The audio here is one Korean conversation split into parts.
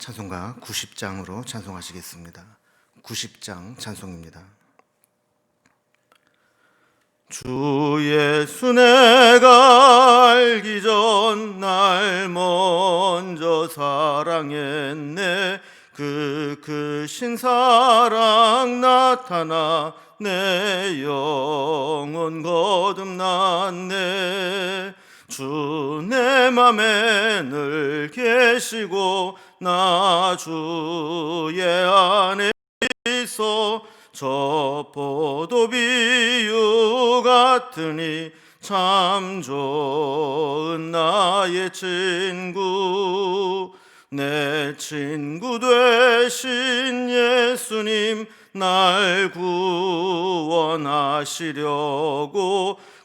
찬송가 90장으로 찬송하시겠습니다. 90장 찬송입니다. 주 예수 내가 알기 전 날 먼저 사랑했네. 그 크신 사랑 나타나 내 영혼 거듭났네. 주 내 맘에 늘 계시고 나 주의 안에 있어 저 포도 비유 같으니 참 좋은 나의 친구. 내 친구 되신 예수님 날 구원하시려고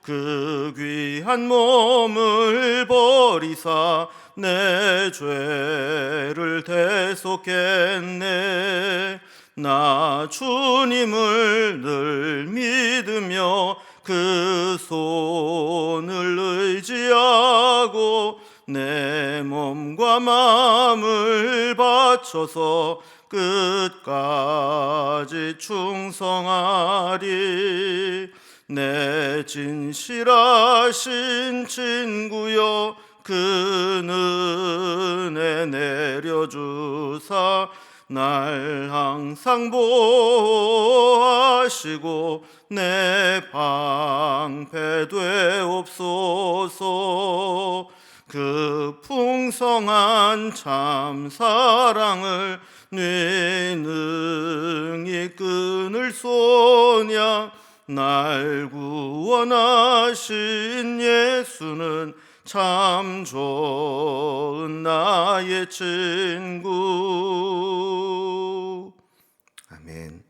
그 귀한 몸을 버리사 내 죄를 대속했네. 나 주님을 늘 믿으며 그 손을 의지하고 내 몸과 마음을 바쳐서 끝까지 충성하리. 내 진실하신 친구여 그 은혜 내려주사 날 항상 보호하시고 내 방패 되옵소서. 그 풍성한 참 사랑을 네 능히 끊을 소냐. 날 구원하신 예수는 참 좋은 나의 친구. 아멘.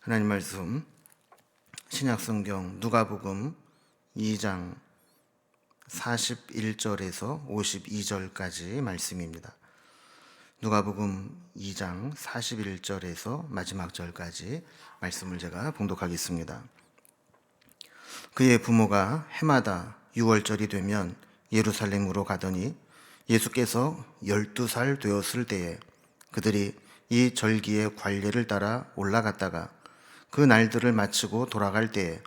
하나님 말씀 신약성경 누가복음 2장 41절에서 52절까지 말씀입니다. 누가복음 2장 41절에서 마지막 절까지 말씀을 제가 봉독하겠습니다. 그의 부모가 해마다 6월절이 되면 예루살렘으로 가더니 예수께서 12살 되었을 때에 그들이 이 절기의 관례를 따라 올라갔다가 그 날들을 마치고 돌아갈 때에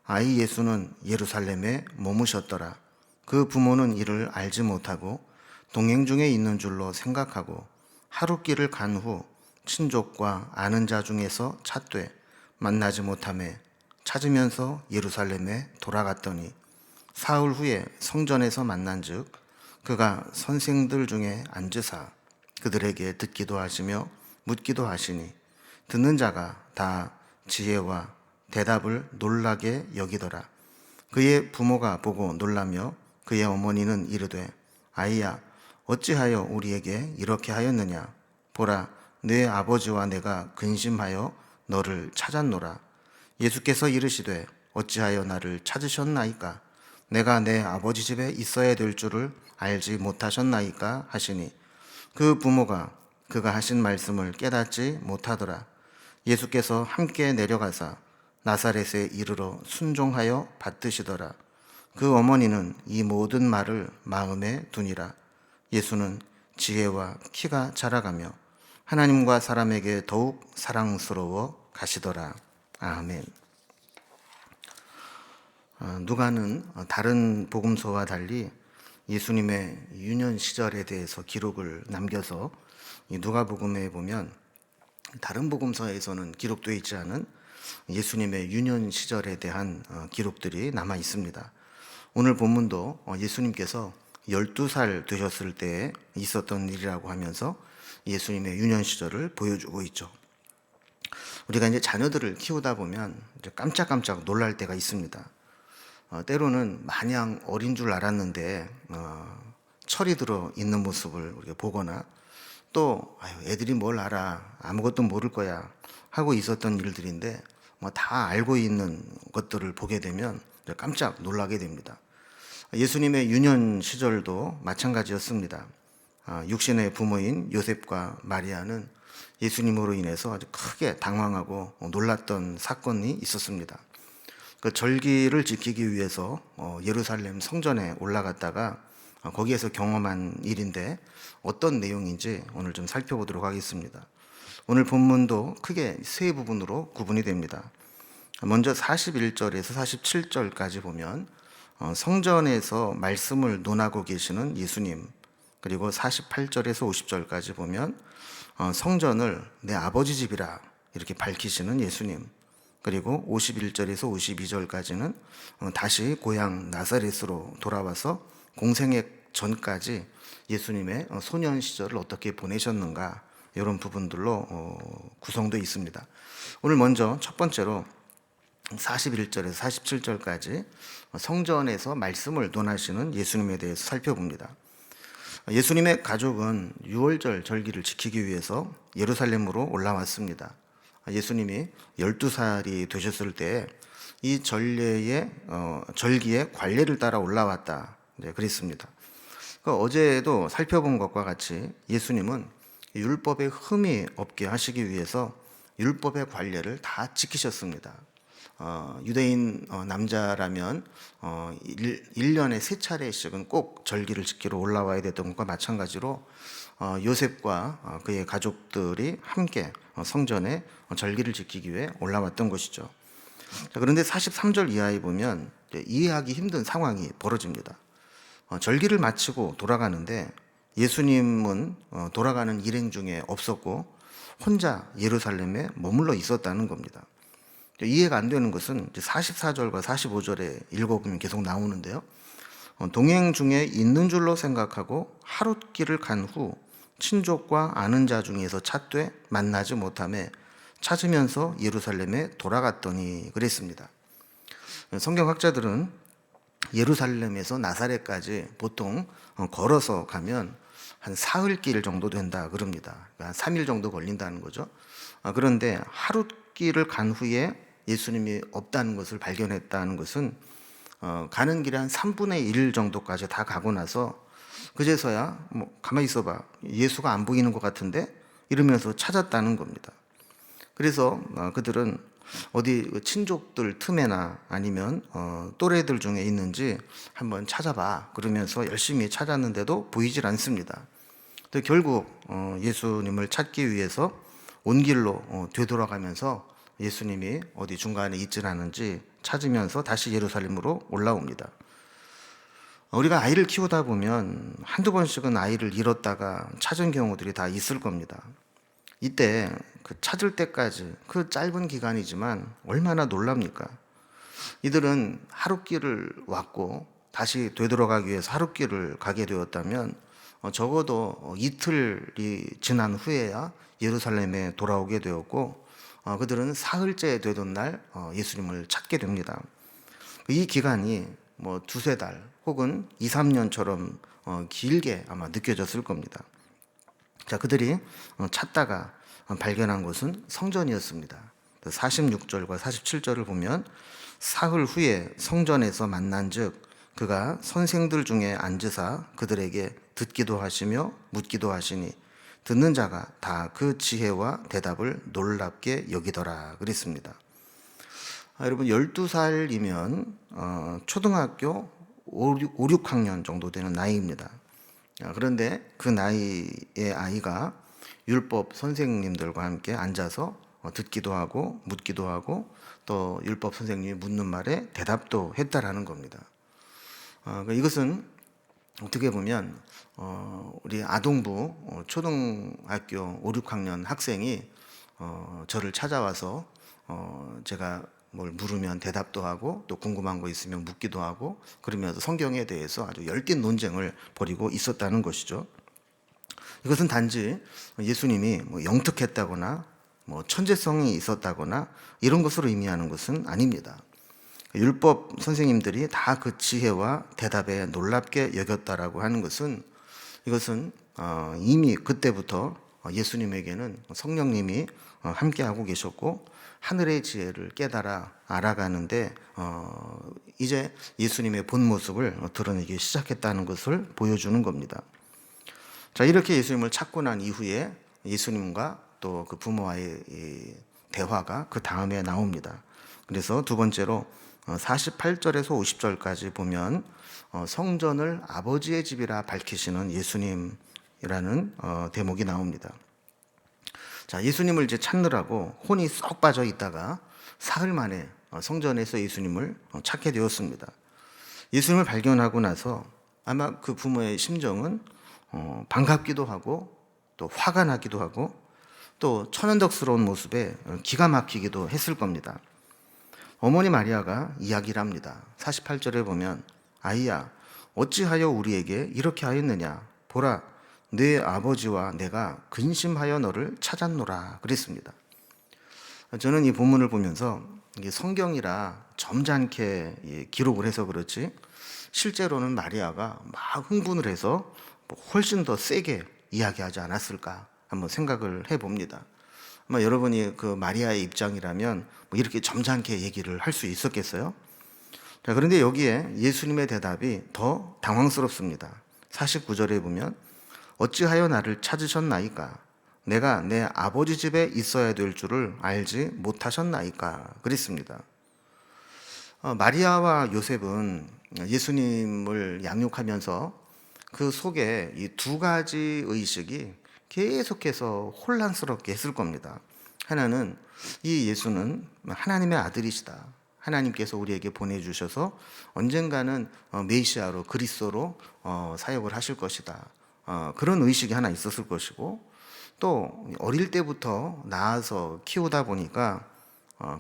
아이 예수는 예루살렘에 머무셨더라. 그 부모는 이를 알지 못하고 동행 중에 있는 줄로 생각하고 하루 길을 간 후 친족과 아는 자 중에서 찾되 만나지 못하매 찾으면서 예루살렘에 돌아갔더니 사흘 후에 성전에서 만난즉 그가 선생들 중에 앉으사 그들에게 듣기도 하시며 묻기도 하시니 듣는 자가 다 지혜와 대답을 놀라게 여기더라. 그의 부모가 보고 놀라며 그의 어머니는 이르되 아이야 어찌하여 우리에게 이렇게 하였느냐. 보라 네 아버지와 내가 근심하여 너를 찾았노라. 예수께서 이르시되 어찌하여 나를 찾으셨나이까. 내가 내 아버지 집에 있어야 될 줄을 알지 못하셨나이까 하시니 그 부모가 그가 하신 말씀을 깨닫지 못하더라. 예수께서 함께 내려가사 나사렛에 이르러 순종하여 받드시더라. 그 어머니는 이 모든 말을 마음에 두니라. 예수는 지혜와 키가 자라가며 하나님과 사람에게 더욱 사랑스러워 가시더라. 아멘. 누가는 다른 복음서와 달리 예수님의 유년 시절에 대해서 기록을 남겨서 누가복음에 보면 다른 복음서에서는 기록되어 있지 않은 예수님의 유년 시절에 대한 기록들이 남아 있습니다. 오늘 본문도 예수님께서 12살 되셨을 때에 있었던 일이라고 하면서 예수님의 유년 시절을 보여주고 있죠. 우리가 이제 자녀들을 키우다 보면 이제 깜짝깜짝 놀랄 때가 있습니다. 때로는 마냥 어린 줄 알았는데 철이 들어 있는 모습을 우리가 보거나 또 애들이 뭘 알아 아무것도 모를 거야 하고 있었던 일들인데 다 알고 있는 것들을 보게 되면 깜짝 놀라게 됩니다. 예수님의 유년 시절도 마찬가지였습니다. 육신의 부모인 요셉과 마리아는 예수님으로 인해서 아주 크게 당황하고 놀랐던 사건이 있었습니다. 그 절기를 지키기 위해서 예루살렘 성전에 올라갔다가 거기에서 경험한 일인데 어떤 내용인지 오늘 좀 살펴보도록 하겠습니다. 오늘 본문도 크게 세 부분으로 구분이 됩니다. 먼저 41절에서 47절까지 보면 성전에서 말씀을 논하고 계시는 예수님, 그리고 48절에서 50절까지 보면 성전을 내 아버지 집이라 이렇게 밝히시는 예수님, 그리고 51절에서 52절까지는 다시 고향 나사렛으로 돌아와서 공생애 전까지 예수님의 소년 시절을 어떻게 보내셨는가, 이런 부분들로 구성되어 있습니다. 오늘 먼저 첫 번째로 41절에서 47절까지 성전에서 말씀을 논하시는 예수님에 대해서 살펴봅니다. 예수님의 가족은 유월절 절기를 지키기 위해서 예루살렘으로 올라왔습니다. 예수님이 12살이 되셨을 때 이 절기의 관례를 따라 올라왔다, 그랬습니다. 어제도 살펴본 것과 같이 예수님은 율법에 흠이 없게 하시기 위해서 율법의 관례를 다 지키셨습니다. 유대인 남자라면 1년에 3차례씩은 꼭 절기를 지키러 올라와야 됐던 것과 마찬가지로 요셉과 그의 가족들이 함께 성전에 절기를 지키기 위해 올라왔던 것이죠. 그런데 43절 이하에 보면 이해하기 힘든 상황이 벌어집니다. 절기를 마치고 돌아가는데 예수님은 돌아가는 일행 중에 없었고 혼자 예루살렘에 머물러 있었다는 겁니다. 이해가 안 되는 것은 44절과 45절에 읽어보면 계속 나오는데요. 동행 중에 있는 줄로 생각하고 하룻길을 간 후 친족과 아는 자 중에서 찾되 만나지 못하매 찾으면서 예루살렘에 돌아갔더니 그랬습니다. 성경학자들은 예루살렘에서 나사렛까지 보통 걸어서 가면 한 사흘길 정도 된다 그럽니다. 그러니까 한 3일 정도 걸린다는 거죠. 그런데 하룻길을 간 후에 예수님이 없다는 것을 발견했다는 것은 가는 길에 한 3분의 1 정도까지 다 가고 나서 그제서야 가만히 있어봐, 예수가 안 보이는 것 같은데, 이러면서 찾았다는 겁니다. 그래서 그들은 어디 친족들 틈에나 아니면 또래들 중에 있는지 한번 찾아봐 그러면서 열심히 찾았는데도 보이질 않습니다. 결국 예수님을 찾기 위해서 온 길로 되돌아가면서 예수님이 어디 중간에 있질 않은지 찾으면서 다시 예루살렘으로 올라옵니다. 우리가 아이를 키우다 보면 한두 번씩은 아이를 잃었다가 찾은 경우들이 다 있을 겁니다. 이때 그 찾을 때까지 그 짧은 기간이지만 얼마나 놀랍니까? 이들은 하룻길을 왔고 다시 되돌아가기 위해서 하룻길을 가게 되었다면 적어도 이틀이 지난 후에야 예루살렘에 돌아오게 되었고 그들은 사흘째 되던 날 예수님을 찾게 됩니다. 이 기간이 두세 달 혹은 2, 3년처럼 길게 아마 느껴졌을 겁니다. 그들이 찾다가 발견한 곳은 성전이었습니다. 46절과 47절을 보면 사흘 후에 성전에서 만난즉 그가 선생들 중에 앉으사 그들에게 듣기도 하시며 묻기도 하시니 듣는 자가 다 그 지혜와 대답을 놀랍게 여기더라 그랬습니다. 여러분 12살이면 초등학교 5, 6학년 정도 되는 나이입니다. 그런데 그 나이의 아이가 율법 선생님들과 함께 앉아서 듣기도 하고 묻기도 하고 또 율법 선생님이 묻는 말에 대답도 했다라는 겁니다. 이것은 어떻게 보면 우리 아동부 초등학교 5, 6학년 학생이 저를 찾아와서 제가 뭘 물으면 대답도 하고 또 궁금한 거 있으면 묻기도 하고 그러면서 성경에 대해서 아주 열띤 논쟁을 벌이고 있었다는 것이죠. 이것은 단지 예수님이 영특했다거나 천재성이 있었다거나 이런 것으로 의미하는 것은 아닙니다. 율법 선생님들이 다 그 지혜와 대답에 놀랍게 여겼다라고 하는 것은 이것은 이미 그때부터 예수님에게는 성령님이 함께하고 계셨고 하늘의 지혜를 깨달아 알아가는데 이제 예수님의 본 모습을 드러내기 시작했다는 것을 보여주는 겁니다. 이렇게 예수님을 찾고 난 이후에 예수님과 또 그 부모와의 대화가 그 다음에 나옵니다. 그래서 두 번째로 48절에서 50절까지 보면 성전을 아버지의 집이라 밝히시는 예수님이라는 대목이 나옵니다. 자, 예수님을 이제 찾느라고 혼이 쏙 빠져 있다가 사흘 만에 성전에서 예수님을 찾게 되었습니다. 예수님을 발견하고 나서 아마 그 부모의 심정은 반갑기도 하고 또 화가 나기도 하고 또 천연덕스러운 모습에 기가 막히기도 했을 겁니다. 어머니 마리아가 이야기를 합니다. 48절에 보면 아이야 어찌하여 우리에게 이렇게 하였느냐 보라 네 아버지와 내가 근심하여 너를 찾았노라 그랬습니다. 저는 이 본문을 보면서 이게 성경이라 점잖게 기록을 해서 그렇지 실제로는 마리아가 막 흥분을 해서 훨씬 더 세게 이야기하지 않았을까 한번 생각을 해봅니다. 아마 여러분이 그 마리아의 입장이라면 이렇게 점잖게 얘기를 할 수 있었겠어요? 자, 그런데 여기에 예수님의 대답이 더 당황스럽습니다. 49절에 보면 어찌하여 나를 찾으셨나이까? 내가 내 아버지 집에 있어야 될 줄을 알지 못하셨나이까? 그랬습니다. 마리아와 요셉은 예수님을 양육하면서 그 속에 이 두 가지 의식이 계속해서 혼란스럽게 했을 겁니다. 하나는 이 예수는 하나님의 아들이시다. 하나님께서 우리에게 보내주셔서 언젠가는 메시아로 그리스도로 사역을 하실 것이다. 그런 의식이 하나 있었을 것이고 또 어릴 때부터 낳아서 키우다 보니까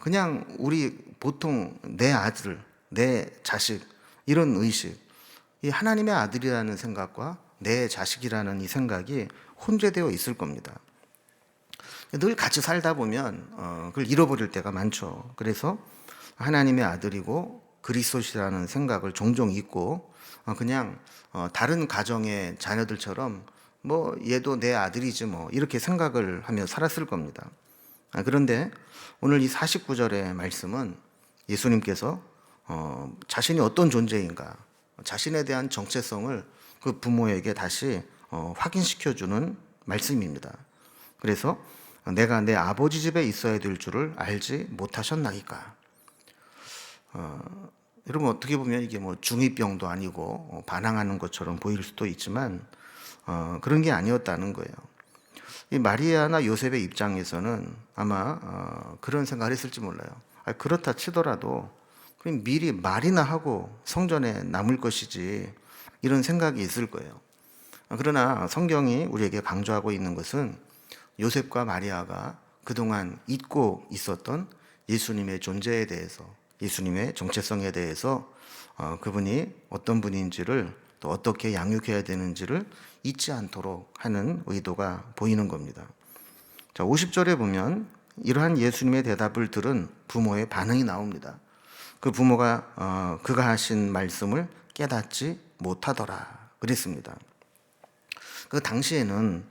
그냥 우리 보통 내 아들, 내 자식 이런 의식 이 하나님의 아들이라는 생각과 내 자식이라는 이 생각이 혼재되어 있을 겁니다. 늘 같이 살다 보면 그걸 잃어버릴 때가 많죠. 그래서 하나님의 아들이고 그리스도시라는 생각을 종종 잊고 그냥 다른 가정의 자녀들처럼 뭐 얘도 내 아들이지 뭐 이렇게 생각을 하며 살았을 겁니다. 그런데 오늘 이 49절의 말씀은 예수님께서 자신이 어떤 존재인가 자신에 대한 정체성을 그 부모에게 다시 확인시켜주는 말씀입니다. 그래서 내가 내 아버지 집에 있어야 될 줄을 알지 못하셨나이까. 여러분 어떻게 보면 이게 뭐 중2병도 아니고 반항하는 것처럼 보일 수도 있지만 그런 게 아니었다는 거예요. 이 마리아나 요셉의 입장에서는 아마 그런 생각을 했을지 몰라요. 그렇다 치더라도 그냥 미리 말이나 하고 성전에 남을 것이지 이런 생각이 있을 거예요. 그러나 성경이 우리에게 강조하고 있는 것은 요셉과 마리아가 그동안 잊고 있었던 예수님의 존재에 대해서 예수님의 정체성에 대해서 그분이 어떤 분인지를 또 어떻게 양육해야 되는지를 잊지 않도록 하는 의도가 보이는 겁니다. 자, 50절에 보면 이러한 예수님의 대답을 들은 부모의 반응이 나옵니다. 그 부모가 그가 하신 말씀을 깨닫지 못하더라 그랬습니다. 그 당시에는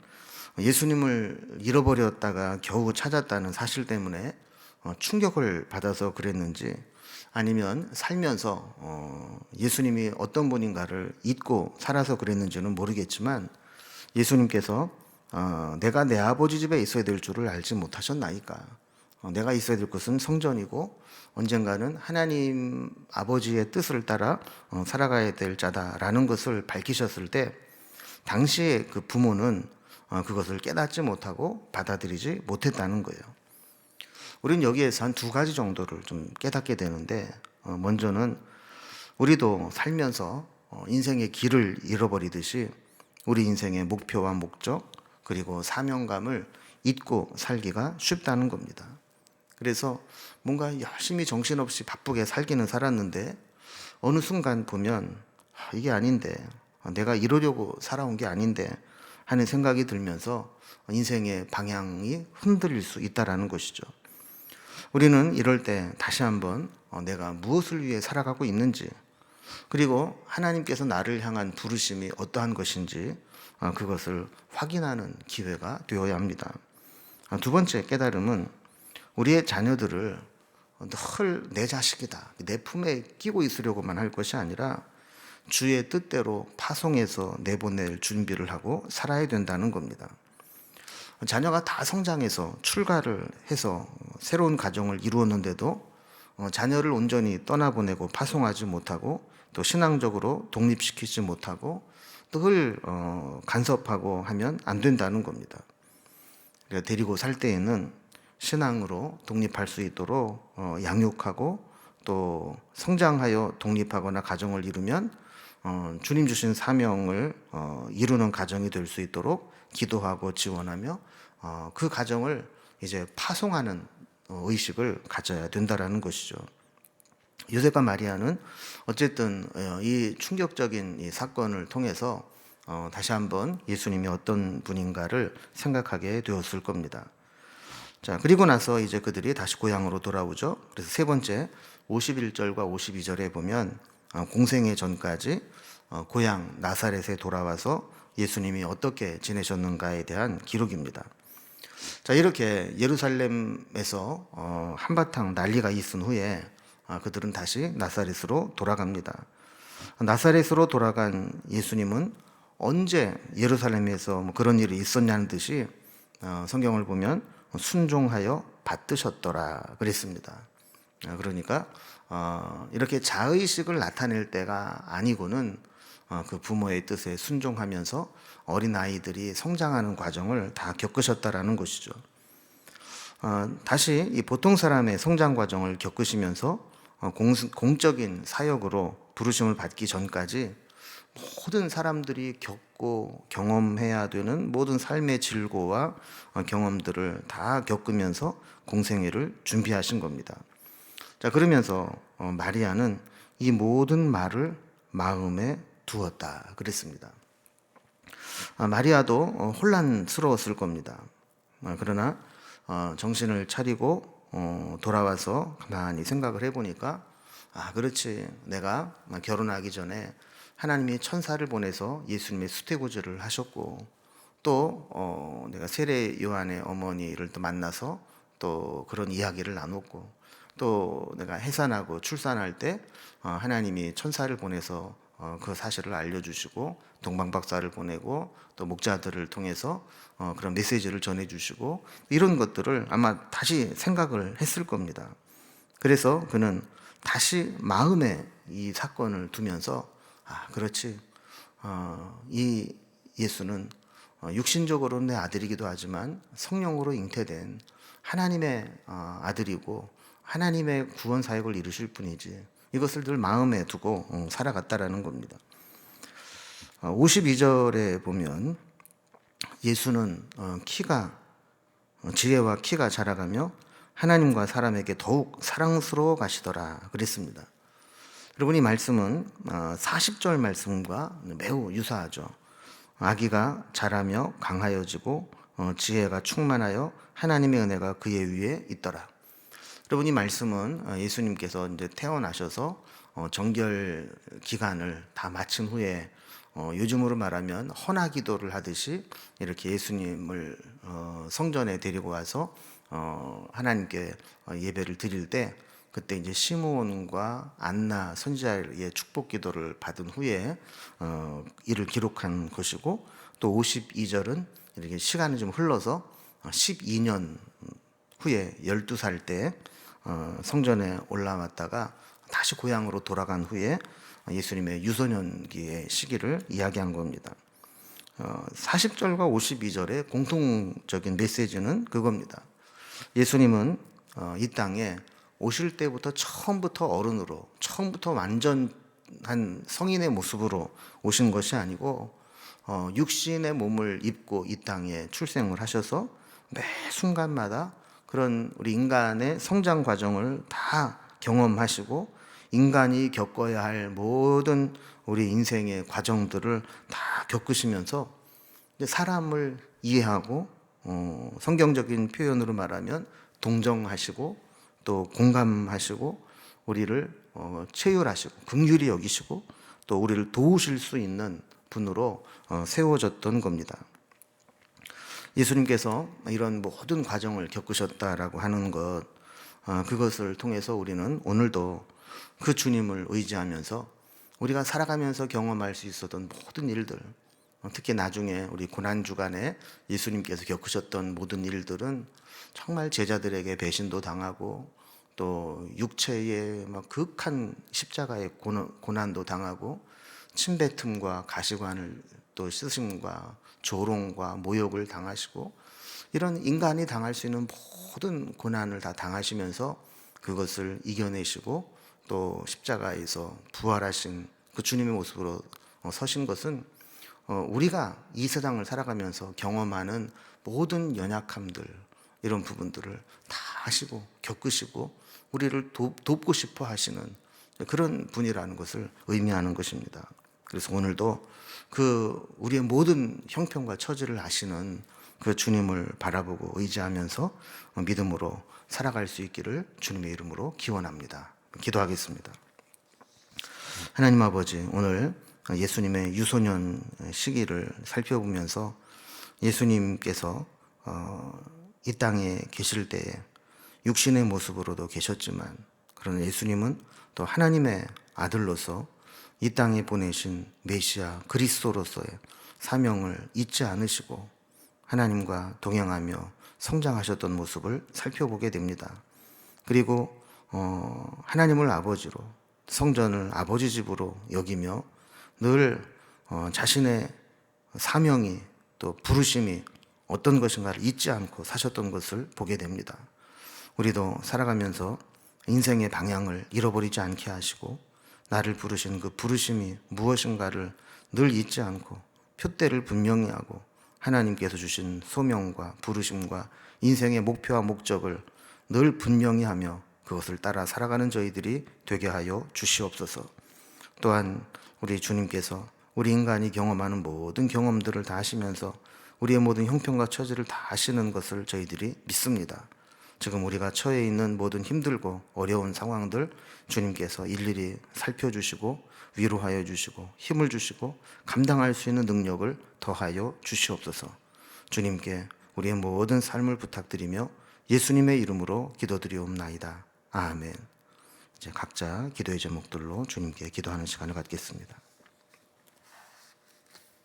예수님을 잃어버렸다가 겨우 찾았다는 사실 때문에 충격을 받아서 그랬는지 아니면 살면서 예수님이 어떤 분인가를 잊고 살아서 그랬는지는 모르겠지만 예수님께서 내가 내 아버지 집에 있어야 될 줄을 알지 못하셨나이까. 내가 있어야 될 곳은 성전이고 언젠가는 하나님 아버지의 뜻을 따라 살아가야 될 자다라는 것을 밝히셨을 때 당시에 그 부모는 그것을 깨닫지 못하고 받아들이지 못했다는 거예요. 우리는 여기에서 한 두 가지 정도를 좀 깨닫게 되는데 먼저는 우리도 살면서 인생의 길을 잃어버리듯이 우리 인생의 목표와 목적 그리고 사명감을 잊고 살기가 쉽다는 겁니다. 그래서 뭔가 열심히 정신없이 바쁘게 살기는 살았는데 어느 순간 보면 이게 아닌데 내가 이러려고 살아온 게 아닌데 하는 생각이 들면서 인생의 방향이 흔들릴 수 있다는 것이죠. 우리는 이럴 때 다시 한번 내가 무엇을 위해 살아가고 있는지 그리고 하나님께서 나를 향한 부르심이 어떠한 것인지 그것을 확인하는 기회가 되어야 합니다. 두 번째 깨달음은 우리의 자녀들을 늘 내 자식이다, 내 품에 끼고 있으려고만 할 것이 아니라 주의 뜻대로 파송해서 내보낼 준비를 하고 살아야 된다는 겁니다. 자녀가 다 성장해서 출가를 해서 새로운 가정을 이루었는데도 자녀를 온전히 떠나보내고 파송하지 못하고 또 신앙적으로 독립시키지 못하고 또 그걸 간섭하고 하면 안 된다는 겁니다. 그러니까 데리고 살 때에는 신앙으로 독립할 수 있도록 양육하고 또 성장하여 독립하거나 가정을 이루면 주님 주신 사명을 이루는 가정이 될 수 있도록 기도하고 지원하며 그 가정을 이제 파송하는 의식을 가져야 된다라는 것이죠. 요셉과 마리아는 어쨌든 이 충격적인 이 사건을 통해서 다시 한번 예수님이 어떤 분인가를 생각하게 되었을 겁니다. 자, 그리고 나서 이제 그들이 다시 고향으로 돌아오죠. 그래서 세 번째 51절과 52절에 보면 공생애 전까지 고향 나사렛에 돌아와서 예수님이 어떻게 지내셨는가에 대한 기록입니다. 자, 이렇게 예루살렘에서 한바탕 난리가 있은 후에 그들은 다시 나사렛으로 돌아갑니다. 나사렛으로 돌아간 예수님은 언제 예루살렘에서 뭐 그런 일이 있었냐는 듯이 성경을 보면 순종하여 받드셨더라 그랬습니다. 그러니까 이렇게 자의식을 나타낼 때가 아니고는 그 부모의 뜻에 순종하면서 어린아이들이 성장하는 과정을 다 겪으셨다라는 것이죠. 다시 이 보통 사람의 성장 과정을 겪으시면서 공적인 사역으로 부르심을 받기 전까지 모든 사람들이 겪고 경험해야 되는 모든 삶의 질고와 경험들을 다 겪으면서 공생애를 준비하신 겁니다. 자, 그러면서 마리아는 이 모든 말을 마음에 두었다 그랬습니다. 마리아도 혼란스러웠을 겁니다. 그러나 정신을 차리고 돌아와서 가만히 생각을 해보니까 그렇지, 내가 결혼하기 전에 하나님이 천사를 보내서 예수님의 수태고지를 하셨고 또 내가 세례 요한의 어머니를 또 만나서 또 그런 이야기를 나눴고 또 내가 해산하고 출산할 때 하나님이 천사를 보내서 그 사실을 알려주시고 동방박사를 보내고 또 목자들을 통해서 그런 메시지를 전해주시고 이런 것들을 아마 다시 생각을 했을 겁니다. 그래서 그는 다시 마음에 이 사건을 두면서 그렇지, 이 예수는 육신적으로는 내 아들이기도 하지만 성령으로 잉태된 하나님의 아들이고 하나님의 구원 사역을 이루실 분이지, 이것을 늘 마음에 두고 살아갔다라는 겁니다. 52절에 보면 예수는 지혜와 키가 자라가며 하나님과 사람에게 더욱 사랑스러워 가시더라 그랬습니다. 여러분, 이 말씀은 40절 말씀과 매우 유사하죠. 아기가 자라며 강하여지고 지혜가 충만하여 하나님의 은혜가 그의 위에 있더라. 여러분, 이 말씀은 예수님께서 이제 태어나셔서 정결 기간을 다 마친 후에 요즘으로 말하면 헌화기도를 하듯이 이렇게 예수님을 성전에 데리고 와서 하나님께 예배를 드릴 때 그때 이제 시므온과 안나 선지자의 축복 기도를 받은 후에 이를 기록한 것이고, 또 52절은 이렇게 시간이 좀 흘러서 12년 후에 12살 때 성전에 올라왔다가 다시 고향으로 돌아간 후에 예수님의 유소년기의 시기를 이야기한 겁니다. 40절과 52절의 공통적인 메시지는 그겁니다. 예수님은 이 땅에 오실 때부터 처음부터 어른으로, 처음부터 완전한 성인의 모습으로 오신 것이 아니고 육신의 몸을 입고 이 땅에 출생을 하셔서 매 순간마다 그런 우리 인간의 성장 과정을 다 경험하시고 인간이 겪어야 할 모든 우리 인생의 과정들을 다 겪으시면서 사람을 이해하고 성경적인 표현으로 말하면 동정하시고 또 공감하시고 우리를 체휼하시고 긍휼히 여기시고 또 우리를 도우실 수 있는 분으로 세워졌던 겁니다. 예수님께서 이런 모든 과정을 겪으셨다라고 하는 것, 그것을 통해서 우리는 오늘도 그 주님을 의지하면서 우리가 살아가면서 경험할 수 있었던 모든 일들, 특히 나중에 우리 고난주간에 예수님께서 겪으셨던 모든 일들은 정말 제자들에게 배신도 당하고 또 육체의 막 극한 십자가의 고난도 당하고 침뱉음과 가시관을 또 씻으심과 조롱과 모욕을 당하시고 이런 인간이 당할 수 있는 모든 고난을 다 당하시면서 그것을 이겨내시고 또 십자가에서 부활하신 그 주님의 모습으로 서신 것은 우리가 이 세상을 살아가면서 경험하는 모든 연약함들 이런 부분들을 다 하시고 겪으시고 우리를 돕고 싶어 하시는 그런 분이라는 것을 의미하는 것입니다. 그래서 오늘도 그 우리의 모든 형편과 처지를 아시는 그 주님을 바라보고 의지하면서 믿음으로 살아갈 수 있기를 주님의 이름으로 기원합니다. 기도하겠습니다. 하나님 아버지, 오늘 예수님의 유소년 시기를 살펴보면서 예수님께서 이 땅에 계실 때에 육신의 모습으로도 계셨지만 그런 예수님은 또 하나님의 아들로서 이 땅에 보내신 메시아 그리스도로서의 사명을 잊지 않으시고 하나님과 동행하며 성장하셨던 모습을 살펴보게 됩니다. 그리고 하나님을 아버지로 성전을 아버지 집으로 여기며 늘 자신의 사명이 또 부르심이 어떤 것인가를 잊지 않고 사셨던 것을 보게 됩니다. 우리도 살아가면서 인생의 방향을 잃어버리지 않게 하시고 나를 부르신 그 부르심이 무엇인가를 늘 잊지 않고 표대를 분명히 하고 하나님께서 주신 소명과 부르심과 인생의 목표와 목적을 늘 분명히 하며 그것을 따라 살아가는 저희들이 되게 하여 주시옵소서. 또한 우리 주님께서 우리 인간이 경험하는 모든 경험들을 다 하시면서 우리의 모든 형편과 처지를 다 아시는 것을 저희들이 믿습니다. 지금 우리가 처해 있는 모든 힘들고 어려운 상황들 주님께서 일일이 살펴주시고 위로하여 주시고 힘을 주시고 감당할 수 있는 능력을 더하여 주시옵소서. 주님께 우리의 모든 삶을 부탁드리며 예수님의 이름으로 기도드리옵나이다. 아멘. 이제 각자 기도의 제목들로 주님께 기도하는 시간을 갖겠습니다.